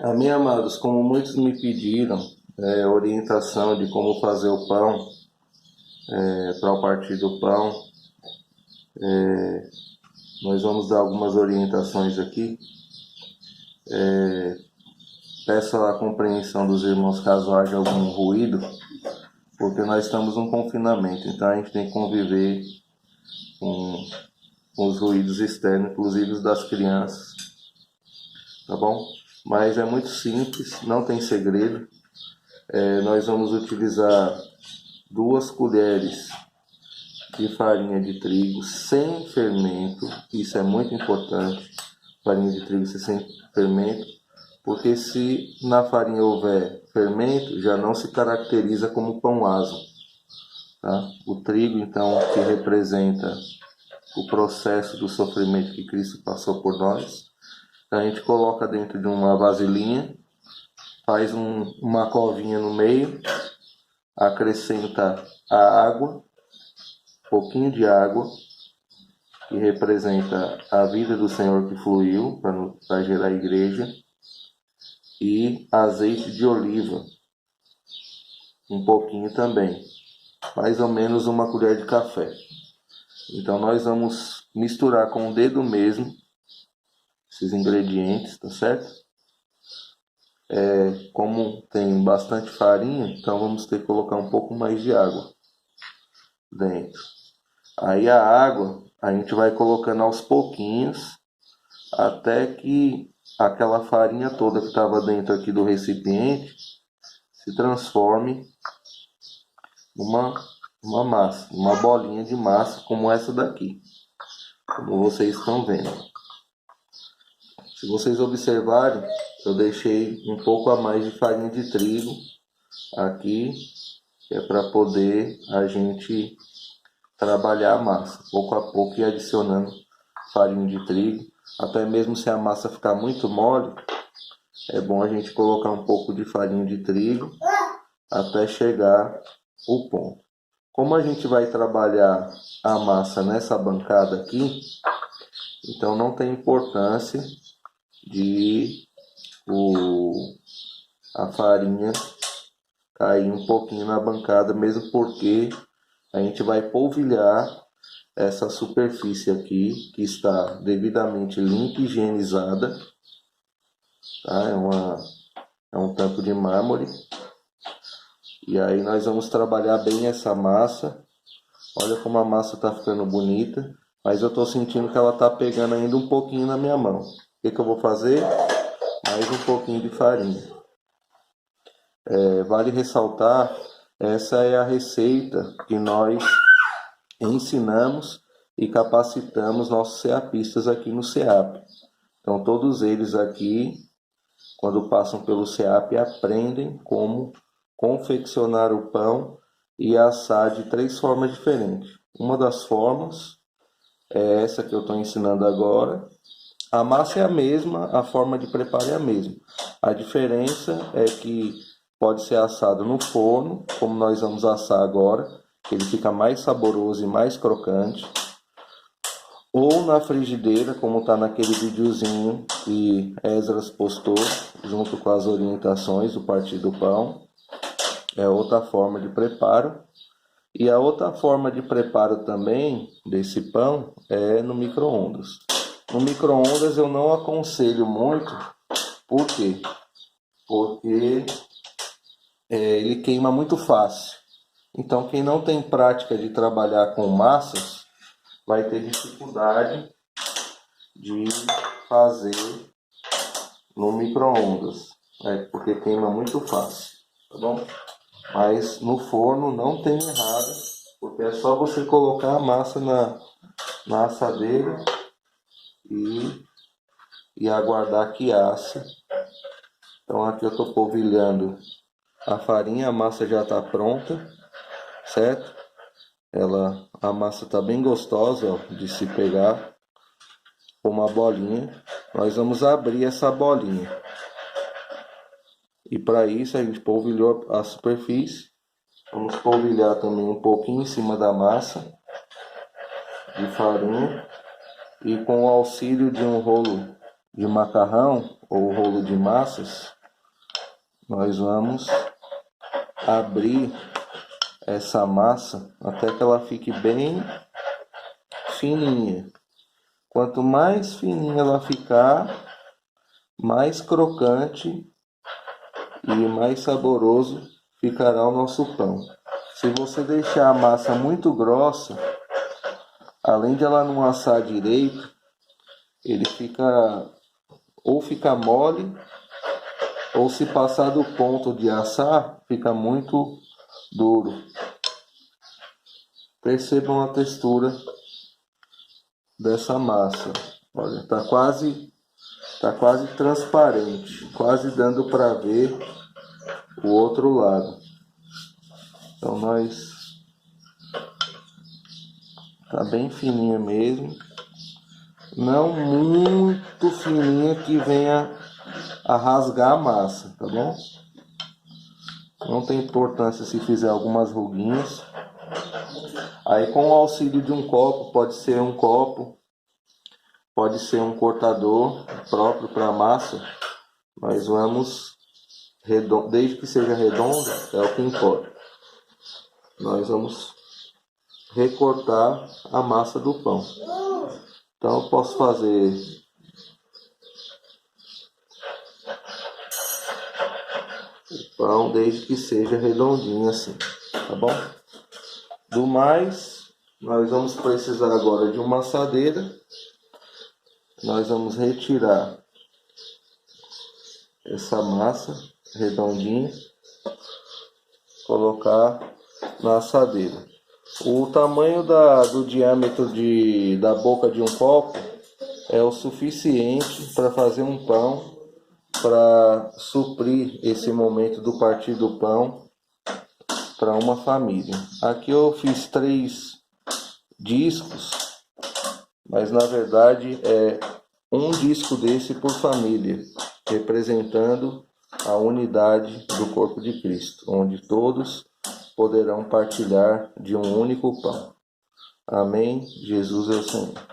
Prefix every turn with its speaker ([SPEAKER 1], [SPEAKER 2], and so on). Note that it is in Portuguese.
[SPEAKER 1] Amém, amados, como muitos me pediram orientação de como fazer o pão, para o partir do pão, nós vamos dar algumas orientações aqui. Peço a compreensão dos irmãos caso haja algum ruído, porque nós estamos num confinamento, então a gente tem que conviver com os ruídos externos, inclusive os das crianças, tá bom? Mas é muito simples, não tem segredo. Nós vamos utilizar 2 colheres de farinha de trigo sem fermento, isso é muito importante, farinha de trigo sem fermento, porque se na farinha houver fermento, já não se caracteriza como pão aso. Tá? O trigo, então, que representa o processo do sofrimento que Cristo passou por nós, a gente coloca dentro de uma vasilhinha, faz uma covinha no meio, acrescenta a água, um pouquinho de água, que representa a vida do Senhor que fluiu para gerar a igreja, e azeite de oliva, um pouquinho também, mais ou menos uma colher de café. Então nós vamos misturar com o dedo mesmo esses ingredientes, tá certo? Como tem bastante farinha, então vamos ter que colocar um pouco mais de água dentro. Aí a água a gente vai colocando aos pouquinhos até que aquela farinha toda que estava dentro aqui do recipiente se transforme numa massa, uma bolinha de massa como essa daqui, como vocês estão vendo. Se vocês observarem, eu deixei um pouco a mais de farinha de trigo aqui, que é para poder a gente trabalhar a massa, pouco a pouco, e adicionando farinha de trigo. Até mesmo se a massa ficar muito mole, é bom a gente colocar um pouco de farinha de trigo até chegar o ponto. Como a gente vai trabalhar a massa nessa bancada aqui, então não tem importância de a farinha cair um pouquinho na bancada, mesmo porque a gente vai polvilhar essa superfície aqui, que está devidamente limpa e higienizada, tá? É um tampo de mármore. E aí nós vamos trabalhar bem essa massa. Olha como a massa está ficando bonita, mas eu estou sentindo que ela está pegando ainda um pouquinho na minha mão. O que eu vou fazer? Mais um pouquinho de farinha. Vale ressaltar, essa é a receita que nós ensinamos e capacitamos nossos ceapistas aqui no CEAP. Então todos eles aqui, quando passam pelo CEAP, aprendem como confeccionar o pão e assar de 3 formas diferentes. Uma das formas é essa que eu estou ensinando agora. A massa é a mesma, a forma de preparo é a mesma. A diferença é que pode ser assado no forno, como nós vamos assar agora, que ele fica mais saboroso e mais crocante, ou na frigideira, como está naquele videozinho que Esdras postou, junto com as orientações do Partir do Pão. É outra forma de preparo. E a outra forma de preparo também desse pão é no micro-ondas. No micro-ondas eu não aconselho muito, por quê? Porque ele queima muito fácil. Então quem não tem prática de trabalhar com massas vai ter dificuldade de fazer no micro-ondas, porque queima muito fácil, tá bom? Mas no forno não tem errado, porque é só você colocar a massa na assadeira e aguardar que asse. Então aqui eu estou polvilhando a farinha, a massa já está pronta, certo? A massa está bem gostosa, ó, de se pegar com uma bolinha. Nós vamos abrir essa bolinha. E para isso a gente polvilhou a superfície. Vamos polvilhar também um pouquinho em cima da massa de farinha. E com o auxílio de um rolo de macarrão ou rolo de massas, nós vamos abrir essa massa até que ela fique bem fininha. Quanto mais fininha ela ficar, mais crocante e mais saboroso ficará o nosso pão. Se você deixar a massa muito grossa, além de ela não assar direito, ele fica mole, ou se passar do ponto de assar, fica muito duro. Percebam a textura dessa massa. Olha, tá quase transparente, quase dando para ver o outro lado. Então tá bem fininha mesmo, não muito fininha que venha a rasgar a massa, tá bom? Não tem importância se fizer algumas ruguinhas. Aí, com o auxílio de um copo, pode ser um cortador próprio para massa, nós vamos, desde que seja redonda, é o que importa, nós vamos recortar a massa do pão. Então eu posso fazer o pão desde que seja redondinho assim, tá bom? Do mais, nós vamos precisar agora de uma assadeira. Nós vamos retirar essa massa redondinha, colocar na assadeira. O tamanho do diâmetro da boca de um copo é o suficiente para fazer um pão, para suprir esse momento do partir do pão para uma família. Aqui eu fiz 3 discos, mas na verdade é um disco desse por família, representando a unidade do corpo de Cristo, onde todos poderão partilhar de um único pão. Amém? Jesus é o Senhor.